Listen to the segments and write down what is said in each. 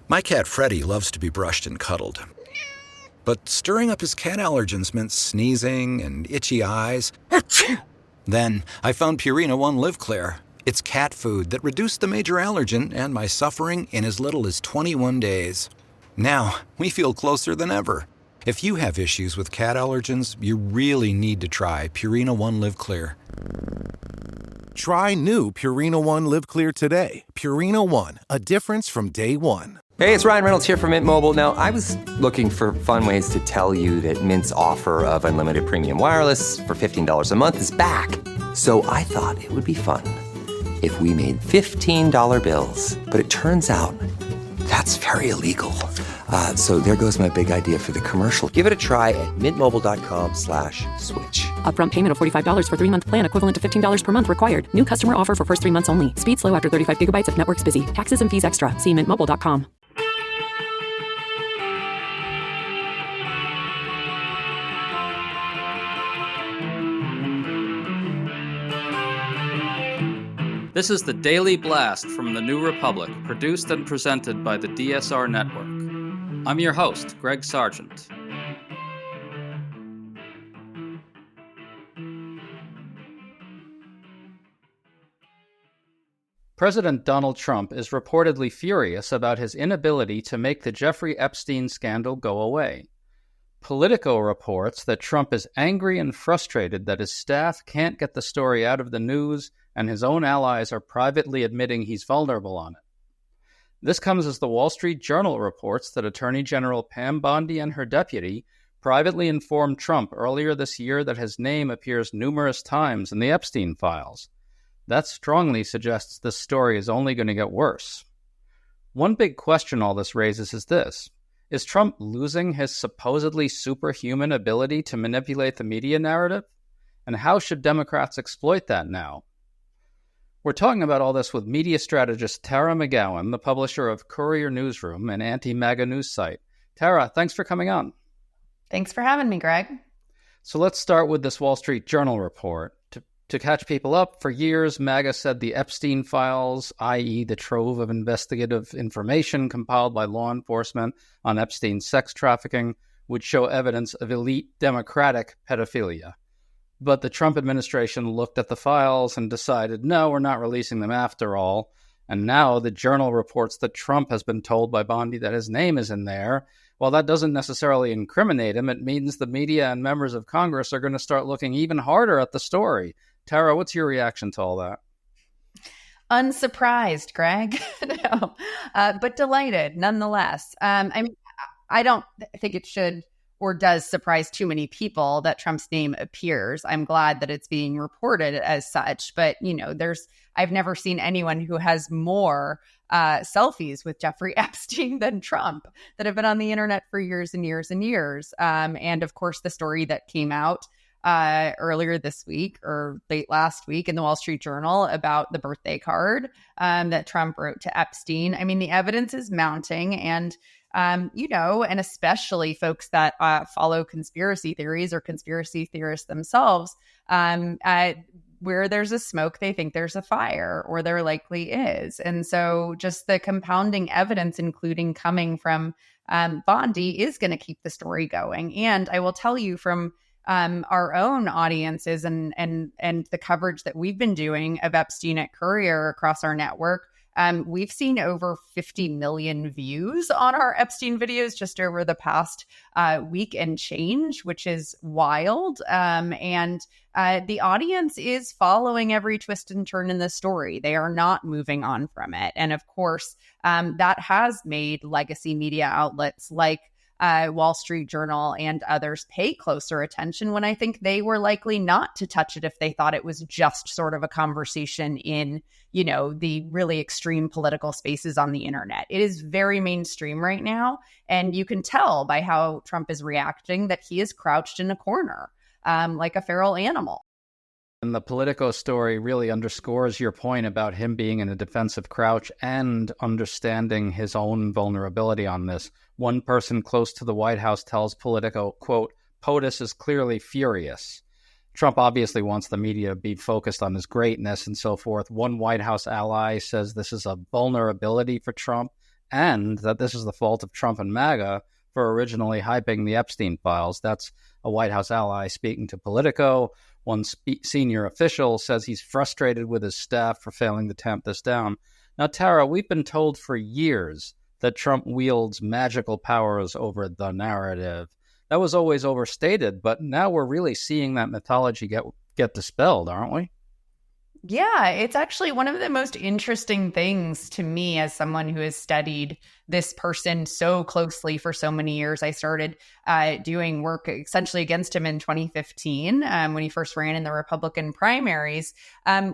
My cat Freddie loves to be brushed and cuddled. But stirring up his cat allergens meant sneezing and itchy eyes. Then I found Purina One Live Clear. It's cat food that reduced the major allergen and my suffering in as little as 21 days. Now, we feel closer than ever. If you have issues with cat allergens, you really need to try Purina One Live Clear. Try new Purina One Live Clear today. Purina One, a difference from day one. Hey, it's Ryan Reynolds here from Mint Mobile. Now, I was looking for fun ways to tell you that Mint's offer of unlimited premium wireless for $15 a month is back. So I thought it would be fun if we made $15 bills. But it turns out that's very illegal. So there goes my big idea for the commercial. Give it a try at mintmobile.com/switch. Upfront payment of $45 for 3-month plan, equivalent to $15 per month required. New customer offer for first 3 months only. Speed slow after 35 gigabytes if network's busy. Taxes and fees extra. See mintmobile.com. This is the Daily Blast from the New Republic, produced and presented by the DSR Network. I'm your host, Greg Sargent. President Donald Trump is reportedly furious about his inability to make the Jeffrey Epstein scandal go away. Politico reports that Trump is angry and frustrated that his staff can't get the story out of the news and his own allies are privately admitting he's vulnerable on it. This comes as the Wall Street Journal reports that Attorney General Pam Bondi and her deputy privately informed Trump earlier this year that his name appears numerous times in the Epstein files. That strongly suggests this story is only going to get worse. One big question all this raises is this: is Trump losing his supposedly superhuman ability to manipulate the media narrative? And how should Democrats exploit that now? We're talking about all this with media strategist Tara McGowan, the publisher of Courier Newsroom, an anti-MAGA news site. Tara, thanks for coming on. Thanks for having me, Greg. So let's start with this Wall Street Journal report. To catch people up, for years, MAGA said the Epstein files, i.e. the trove of investigative information compiled by law enforcement on Epstein's sex trafficking, would show evidence of elite Democratic pedophilia. But the Trump administration looked at the files and decided, no, we're not releasing them after all. And now the Journal reports that Trump has been told by Bondi that his name is in there. While that doesn't necessarily incriminate him, it means the media and members of Congress are going to start looking even harder at the story. Tara, what's your reaction to all that? Unsurprised, Greg. No, but delighted nonetheless. I don't think it should or does surprise too many people that Trump's name appears. I'm glad that it's being reported as such. But, I've never seen anyone who has more selfies with Jeffrey Epstein than Trump that have been on the internet for years and years and years. And of course, the story that came out earlier this week or late last week in the Wall Street Journal about the birthday card that Trump wrote to Epstein. I mean, the evidence is mounting and especially folks that follow conspiracy theories or conspiracy theorists themselves, where there's a smoke, they think there's a fire, or there likely is. And so just the compounding evidence, including coming from Bondi, is going to keep the story going. And I will tell you from our own audiences and the coverage that we've been doing of Epstein at Courier across our network, we've seen over 50 million views on our Epstein videos just over the past week and change, which is wild. And the audience is following every twist and turn in the story. They are not moving on from it. And of course, that has made legacy media outlets like Wall Street Journal and others pay closer attention when I think they were likely not to touch it if they thought it was just sort of a conversation in, the really extreme political spaces on the internet. It is very mainstream right now. And you can tell by how Trump is reacting that he is crouched in a corner like a feral animal. And the Politico story really underscores your point about him being in a defensive crouch and understanding his own vulnerability on this. One person close to the White House tells Politico, quote, POTUS is clearly furious. Trump obviously wants the media to be focused on his greatness and so forth. One White House ally says this is a vulnerability for Trump, and that this is the fault of Trump and MAGA for originally hyping the Epstein files. That's a White House ally speaking to Politico. One senior official says he's frustrated with his staff for failing to tamp this down. Now, Tara, we've been told for years that Trump wields magical powers over the narrative. That was always overstated, but now we're really seeing that mythology get dispelled, aren't we? Yeah, it's actually one of the most interesting things to me as someone who has studied this person so closely for so many years. I started doing work essentially against him in 2015 when he first ran in the Republican primaries,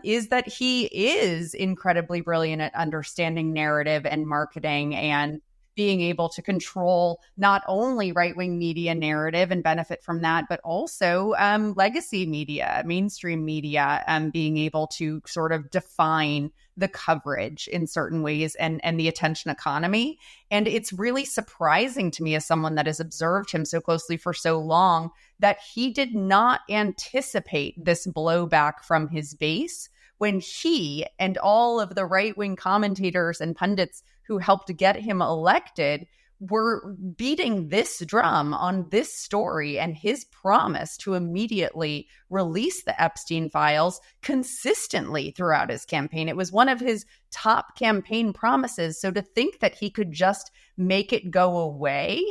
is that he is incredibly brilliant at understanding narrative and marketing and being able to control not only right-wing media narrative and benefit from that, but also legacy media, mainstream media, being able to sort of define the coverage in certain ways and the attention economy. And it's really surprising to me as someone that has observed him so closely for so long that he did not anticipate this blowback from his base when he and all of the right-wing commentators and pundits who helped get him elected were beating this drum on this story and his promise to immediately release the Epstein files consistently throughout his campaign. It was one of his top campaign promises. So to think that he could just make it go away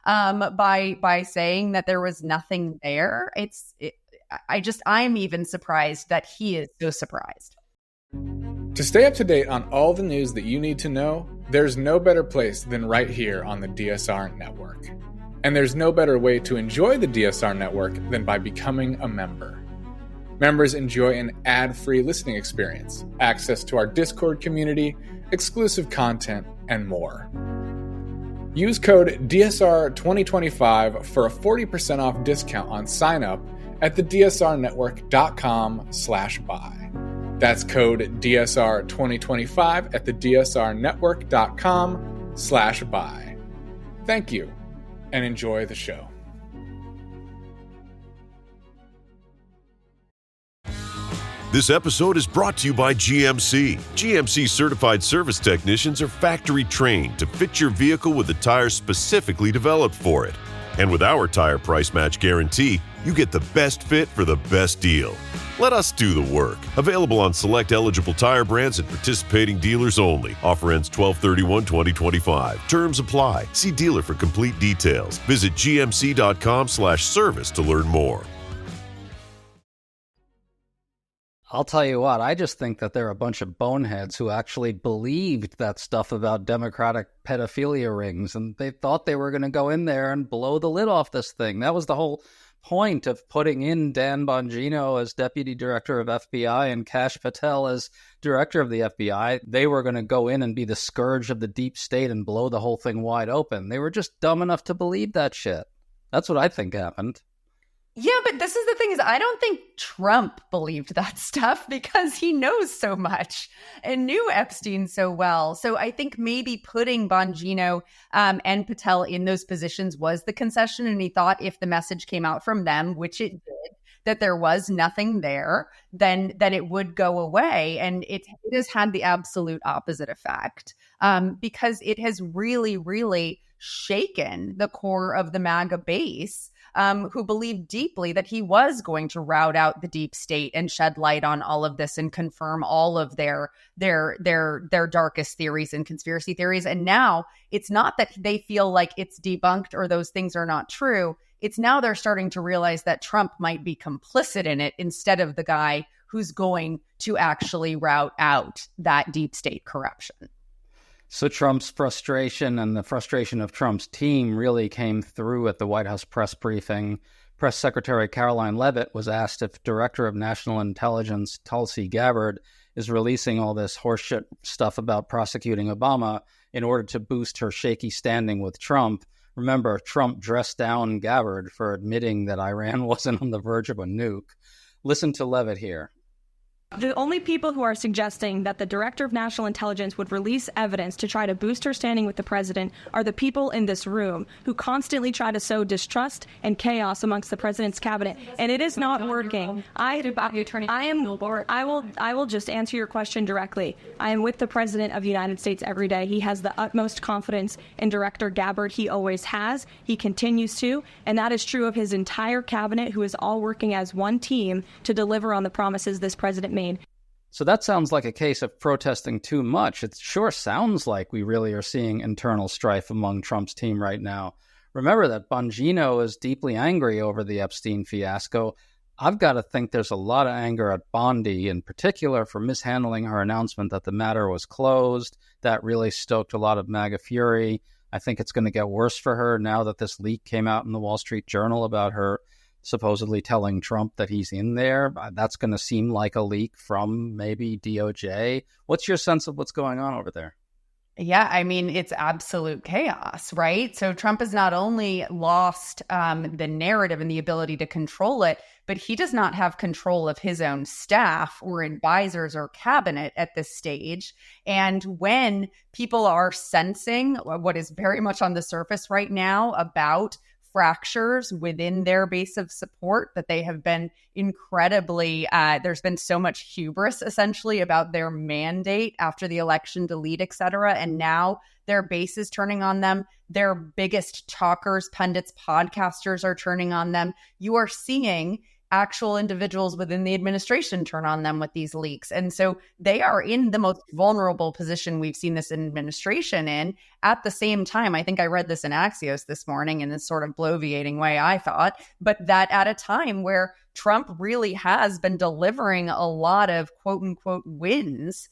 by saying that there was nothing there, I'm even surprised that he is so surprised. To stay up to date on all the news that you need to know, there's no better place than right here on the DSR Network. And there's no better way to enjoy the DSR Network than by becoming a member. Members enjoy an ad-free listening experience, access to our Discord community, exclusive content, and more. Use code DSR2025 for a 40% off discount on sign-up at thedsrnetwork.com/buy. That's code DSR2025 at thedsrnetwork.com/buy. Thank you, and enjoy the show. This episode is brought to you by GMC. GMC certified service technicians are factory trained to fit your vehicle with the tires specifically developed for it. And with our tire price match guarantee, you get the best fit for the best deal. Let us do the work. Available on select eligible tire brands and participating dealers only. Offer ends 12/31/2025. Terms apply. See dealer for complete details. Visit gmc.com/service to learn more. I'll tell you what, I just think that there are a bunch of boneheads who actually believed that stuff about Democratic pedophilia rings, and they thought they were going to go in there and blow the lid off this thing. That was the whole point of putting in Dan Bongino as deputy director of FBI and Kash Patel as director of the FBI. They were going to go in and be the scourge of the deep state and blow the whole thing wide open. They were just dumb enough to believe that shit. That's what I think happened. Yeah, but this is the thing is I don't think Trump believed that stuff because he knows so much and knew Epstein so well. So I think maybe putting Bongino and Patel in those positions was the concession. And he thought if the message came out from them, which it did, that there was nothing there, then it would go away. And it has had the absolute opposite effect because it has really, really shaken the core of the MAGA base. Who believed deeply that he was going to rout out the deep state and shed light on all of this and confirm all of their darkest theories and conspiracy theories. And now it's not that they feel like it's debunked or those things are not true. It's now they're starting to realize that Trump might be complicit in it instead of the guy who's going to actually rout out that deep state corruption. So Trump's frustration and the frustration of Trump's team really came through at the White House press briefing. Press Secretary Caroline Leavitt was asked if Director of National Intelligence Tulsi Gabbard is releasing all this horseshit stuff about prosecuting Obama in order to boost her shaky standing with Trump. Remember, Trump dressed down Gabbard for admitting that Iran wasn't on the verge of a nuke. Listen to Leavitt here. The only people who are suggesting that the Director of National Intelligence would release evidence to try to boost her standing with the president are the people in this room who constantly try to sow distrust and chaos amongst the president's cabinet, and it is not working. I will just answer your question directly. I am with the President of the United States every day. He has the utmost confidence in Director Gabbard. He always has. He continues to, and that is true of his entire cabinet, who is all working as one team to deliver on the promises this president made. So that sounds like a case of protesting too much. It sure sounds like we really are seeing internal strife among Trump's team right now. Remember that Bongino is deeply angry over the Epstein fiasco. I've got to think there's a lot of anger at Bondi, in particular for mishandling her announcement that the matter was closed. That really stoked a lot of MAGA fury. I think it's going to get worse for her now that this leak came out in the Wall Street Journal about her supposedly telling Trump that he's in there. That's going to seem like a leak from maybe DOJ. What's your sense of what's going on over there? Yeah, I mean, it's absolute chaos, right? So Trump has not only lost the narrative and the ability to control it, but he does not have control of his own staff or advisors or cabinet at this stage. And when people are sensing what is very much on the surface right now about fractures within their base of support, that they have been incredibly, there's been so much hubris essentially about their mandate after the election to lead, et cetera. And now their base is turning on them. Their biggest talkers, pundits, podcasters are turning on them. You are seeing actual individuals within the administration turn on them with these leaks. And so they are in the most vulnerable position we've seen this administration in. At the same time, I think I read this in Axios this morning in this sort of bloviating way, I thought, but that at a time where Trump really has been delivering a lot of quote unquote wins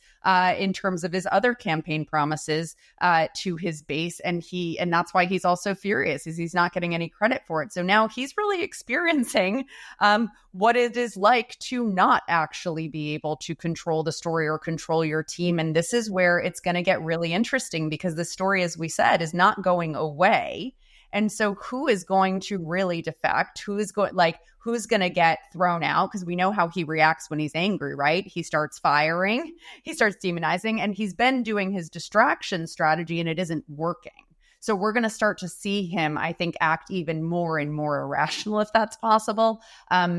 in terms of his other campaign promises to his base. And that's why he's also furious, is he's not getting any credit for it. So now he's really experiencing what it is like to not actually be able to control the story or control your team. And this is where it's going to get really interesting, because the story, as we said, is not going away. And so who is going to really defect? Who's going to get thrown out? Because we know how he reacts when he's angry, right? He starts firing, he starts demonizing, and he's been doing his distraction strategy and it isn't working. So we're going to start to see him, I think, act even more and more irrational, if that's possible.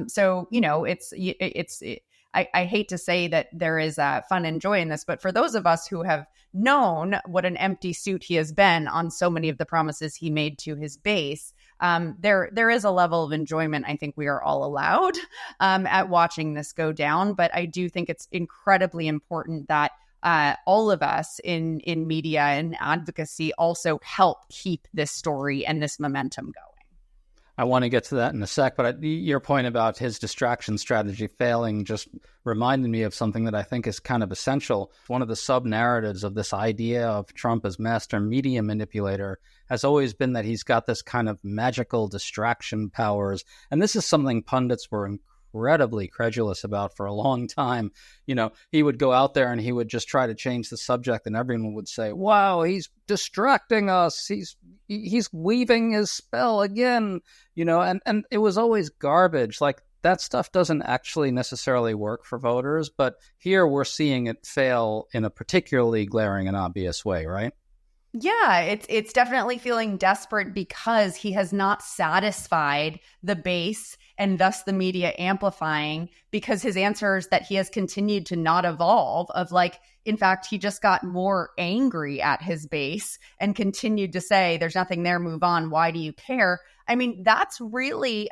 So, you know, I hate to say that there is fun and joy in this, but for those of us who have known what an empty suit he has been on so many of the promises he made to his base, there is a level of enjoyment I think we are all allowed at watching this go down. But I do think it's incredibly important that all of us in media and advocacy also help keep this story and this momentum going. I want to get to that in a sec, but your point about his distraction strategy failing just reminded me of something that I think is kind of essential. One of the sub-narratives of this idea of Trump as master media manipulator has always been that he's got this kind of magical distraction powers. And this is something pundits were incredibly credulous about for a long time. You know, he would go out there and he would just try to change the subject and everyone would say, wow, he's distracting us. He's weaving his spell again, you know, and it was always garbage. Like, that stuff doesn't actually necessarily work for voters, but here we're seeing it fail in a particularly glaring and obvious way, right? Yeah, it's definitely feeling desperate because he has not satisfied the base and thus the media amplifying, because his answers that he has continued to not evolve of, like, in fact, he just got more angry at his base and continued to say, there's nothing there, move on. Why do you care? I mean, that's really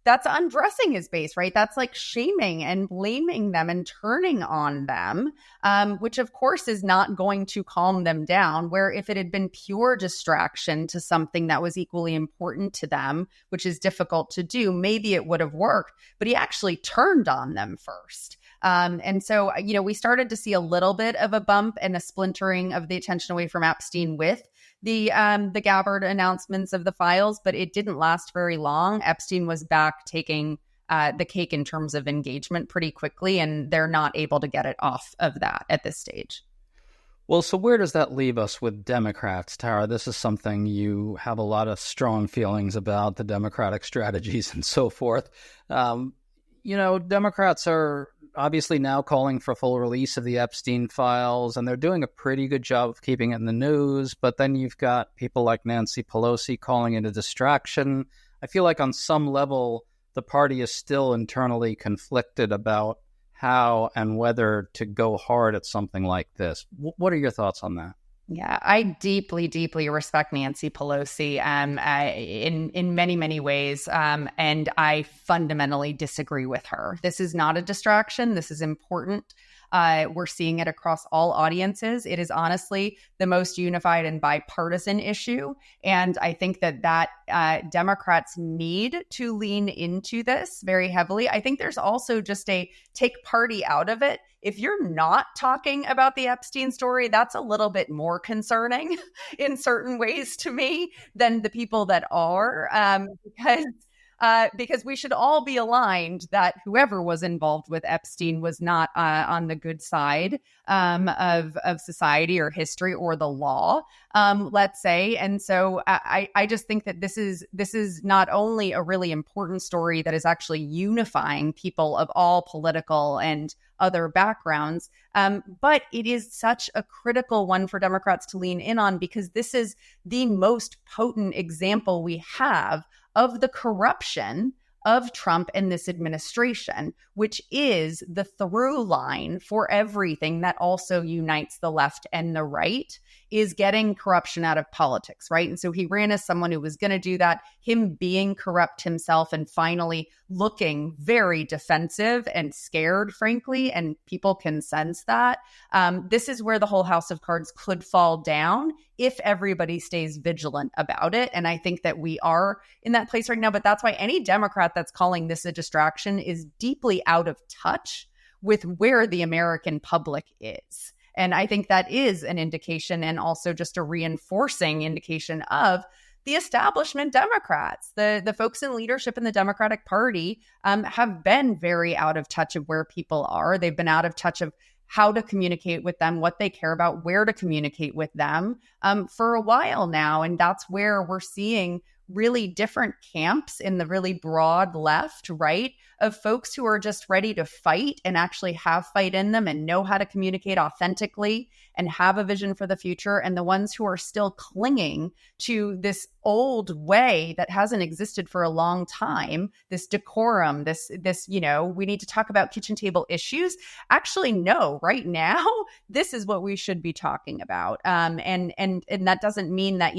that's undressing his base, right? That's like shaming and blaming them and turning on them, which of course is not going to calm them down. Where if it had been pure distraction to something that was equally important to them, which is difficult to do, maybe it would have worked, but he actually turned on them first. And so, you know, we started to see a little bit of a bump and a splintering of the attention away from Epstein with the Gabbard announcements of the files, but it didn't last very long. Epstein was back taking the cake in terms of engagement pretty quickly, and they're not able to get it off of that at this stage. Well, so where does that leave us with Democrats, Tara? This is something you have a lot of strong feelings about, the Democratic strategies and so forth. You know, Democrats are obviously now calling for full release of the Epstein files, and they're doing a pretty good job of keeping it in the news. But then you've got people like Nancy Pelosi calling it a distraction. I feel like on some level, the party is still internally conflicted about how and whether to go hard at something like this. What are your thoughts on that? Yeah, I deeply, deeply respect Nancy Pelosi in many, many ways. And I fundamentally disagree with her. This is not a distraction. This is important. We're seeing it across all audiences. It is honestly the most unified and bipartisan issue. And I think that Democrats need to lean into this very heavily. I think there's also just a take party out of it. If you're not talking about the Epstein story, that's a little bit more concerning in certain ways to me than the people that are, because we should all be aligned that whoever was involved with Epstein was not on the good side of society or history or the law, let's say. And so I just think that this is not only a really important story that is actually unifying people of all political and other backgrounds, but it is such a critical one for Democrats to lean in on, because this is the most potent example we have of the corruption of Trump and this administration, which is the through line for everything that also unites the left and the right, is getting corruption out of politics, right? And so he ran as someone who was going to do that, him being corrupt himself and finally looking very defensive and scared, frankly, and people can sense that. This is where the whole house of cards could fall down if everybody stays vigilant about it. And I think that we are in that place right now, but that's why any Democrat that's calling this a distraction is deeply out of touch with where the American public is. And I think that is an indication, and also just a reinforcing indication of the establishment Democrats. The folks in leadership in the Democratic Party have been very out of touch of where people are. They've been out of touch of how to communicate with them, what they care about, where to communicate with them for a while now. And that's where we're seeing really different camps in the really broad left, right, of folks who are just ready to fight and actually have fight in them and know how to communicate authentically and have a vision for the future, and the ones who are still clinging to this old way that hasn't existed for a long time, this decorum, this we need to talk about kitchen table issues. Actually, no, right now, this is what we should be talking about. And that doesn't mean that,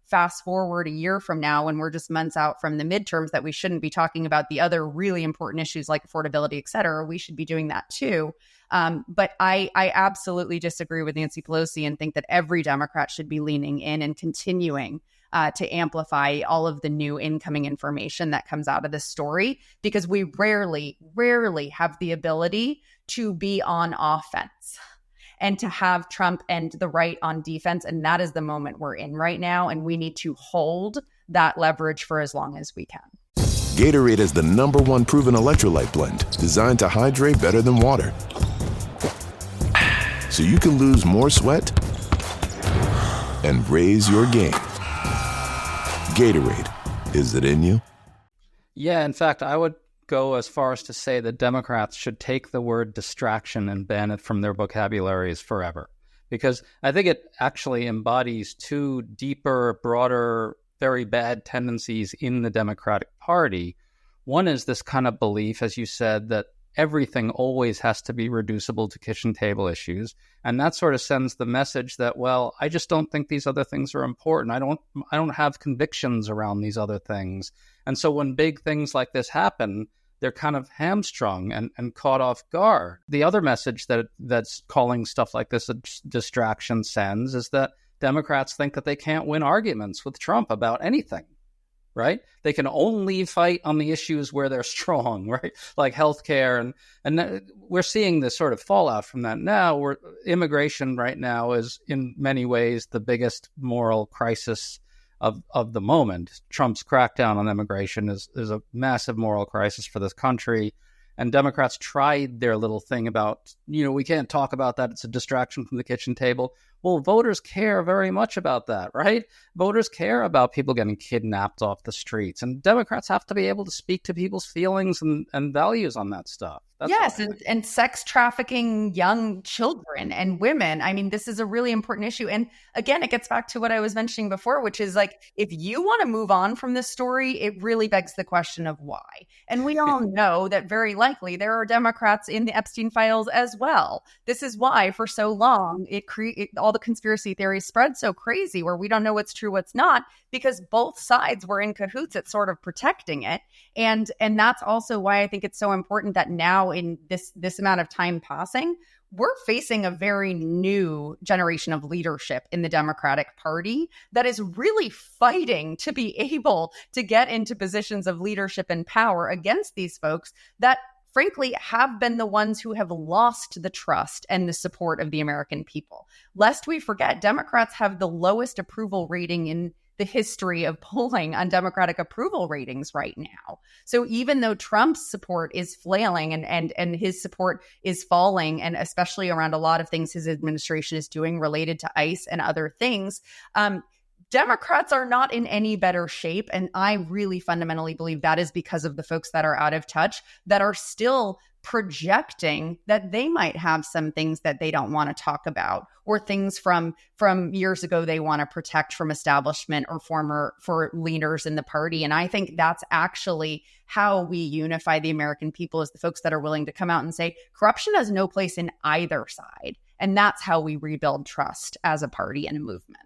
fast forward a year from now when we're just months out from the midterms, that we shouldn't be talking about the other really important issues like affordability, et cetera. We should be doing that too. But I absolutely disagree with Nancy Pelosi and think that every Democrat should be leaning in and continuing to amplify all of the new incoming information that comes out of this story, because we rarely have the ability to be on offense and to have Trump and the right on defense. And that is the moment we're in right now. And we need to hold that leverage for as long as we can. Gatorade is the #1 proven electrolyte blend designed to hydrate better than water. So you can lose more sweat and raise your game. Gatorade, is it in you? Yeah, in fact, I would go as far as to say that Democrats should take the word distraction and ban it from their vocabularies forever, because I think it actually embodies two deeper, broader, very bad tendencies in the Democratic Party. One is this kind of belief, as you said, that everything always has to be reducible to kitchen table issues. And that sort of sends the message that, well, I just don't think these other things are important. I don't have convictions around these other things. And so when big things like this happen, they're kind of hamstrung and caught off guard. The other message that's calling stuff like this a distraction sends is that Democrats think that they can't win arguments with Trump about anything, right? They can only fight on the issues where they're strong, right? Like healthcare. And we're seeing this sort of fallout from that now, where immigration right now is in many ways the biggest moral crisis of the moment. Trump's crackdown on immigration is a massive moral crisis for this country. And Democrats tried their little thing about, we can't talk about that. It's a distraction from the kitchen table. Well, voters care very much about that, right? Voters care about people getting kidnapped off the streets, and Democrats have to be able to speak to people's feelings and values on that stuff. That's yes, and sex trafficking young children and women. I mean, this is a really important issue. And again, it gets back to what I was mentioning before, which is like, if you want to move on from this story, it really begs the question of why. And we all know that very likely there are Democrats in the Epstein files as well. This is why for so long all the conspiracy theories spread so crazy, where we don't know what's true, what's not, because both sides were in cahoots at sort of protecting it. And that's also why I think it's so important that now, in this amount of time passing, we're facing a very new generation of leadership in the Democratic Party that is really fighting to be able to get into positions of leadership and power against these folks that frankly have been the ones who have lost the trust and the support of the American people. Lest we forget, Democrats have the lowest approval rating in the history of polling on Democratic approval ratings right now. So even though Trump's support is flailing and his support is falling, and especially around a lot of things his administration is doing related to ICE and other things, Democrats are not in any better shape. And I really fundamentally believe that is because of the folks that are out of touch, that are still projecting that they might have some things that they don't want to talk about, or things from years ago they want to protect from establishment or for leaders in the party. And I think that's actually how we unify the American people, is the folks that are willing to come out and say corruption has no place in either side. And that's how we rebuild trust as a party and a movement.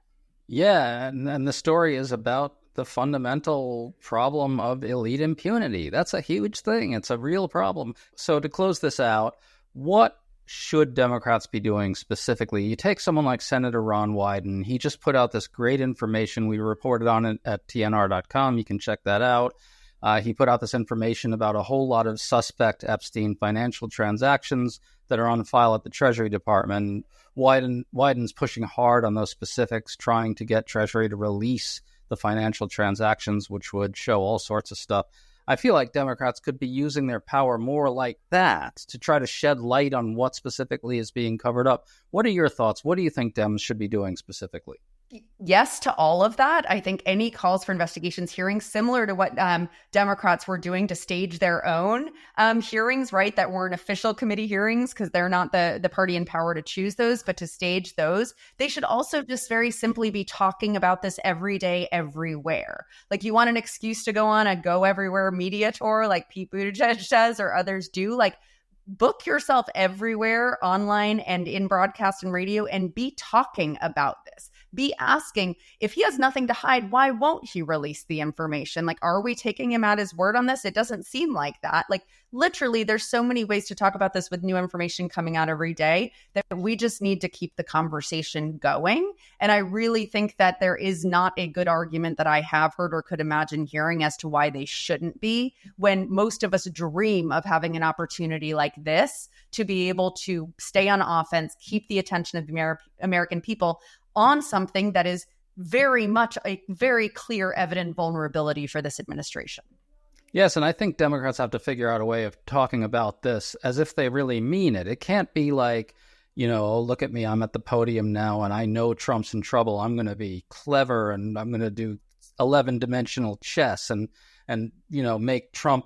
Yeah, and the story is about the fundamental problem of elite impunity. That's a huge thing. It's a real problem. So to close this out, what should Democrats be doing specifically? You take someone like Senator Ron Wyden. He just put out this great information. We reported on it at TNR.com. You can check that out. He put out this information about a whole lot of suspect Epstein financial transactions that are on file at the Treasury Department. Wyden's pushing hard on those specifics, trying to get Treasury to release the financial transactions, which would show all sorts of stuff. I feel like Democrats could be using their power more like that to try to shed light on what specifically is being covered up. What are your thoughts? What do you think Dems should be doing specifically? Yes to all of that. I think any calls for investigations hearings, similar to what Democrats were doing to stage their own hearings, right, that weren't official committee hearings because they're not the party in power to choose those, but to stage those. They should also just very simply be talking about this every day, everywhere. Like, you want an excuse to go on a go everywhere media tour like Pete Buttigieg does or others do, like, book yourself everywhere, online and in broadcast and radio, and be talking about this. Be asking, if he has nothing to hide, why won't he release the information? Like, are we taking him at his word on this? It doesn't seem like that. Like, literally, there's so many ways to talk about this with new information coming out every day that we just need to keep the conversation going. And I really think that there is not a good argument that I have heard or could imagine hearing as to why they shouldn't be, when most of us dream of having an opportunity like this to be able to stay on offense, keep the attention of the American people on something that is very much a very clear, evident vulnerability for this administration. Yes, and I think Democrats have to figure out a way of talking about this as if they really mean it. It can't be like, oh, look at me, I'm at the podium now and I know Trump's in trouble. I'm going to be clever and I'm going to do 11-dimensional chess and make Trump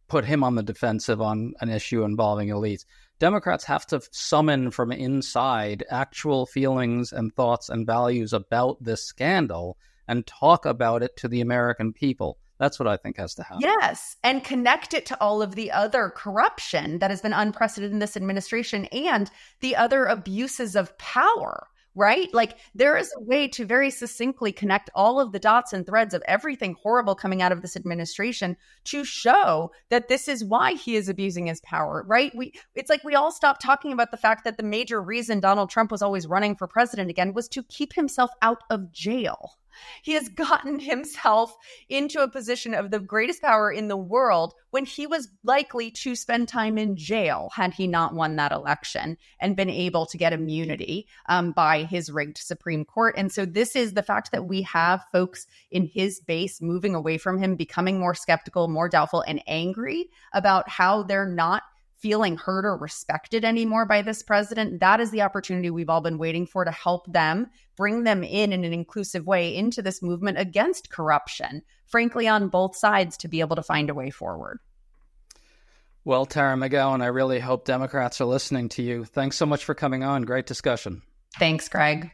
put him on the defensive on an issue involving elites. Democrats have to summon from inside actual feelings and thoughts and values about this scandal and talk about it to the American people. That's what I think has to happen. Yes, and connect it to all of the other corruption that has been unprecedented in this administration and the other abuses of power. Right? Like, there is a way to very succinctly connect all of the dots and threads of everything horrible coming out of this administration to show that this is why he is abusing his power, right? It's like we all stopped talking about the fact that the major reason Donald Trump was always running for president again was to keep himself out of jail. He has gotten himself into a position of the greatest power in the world when he was likely to spend time in jail had he not won that election and been able to get immunity by his rigged Supreme Court. And so this is the fact that we have folks in his base moving away from him, becoming more skeptical, more doubtful, and angry about how they're not feeling heard or respected anymore by this president, that is the opportunity we've all been waiting for to help them, bring them in an inclusive way into this movement against corruption, frankly, on both sides, to be able to find a way forward. Well, Tara McGowan, I really hope Democrats are listening to you. Thanks so much for coming on. Great discussion. Thanks, Greg.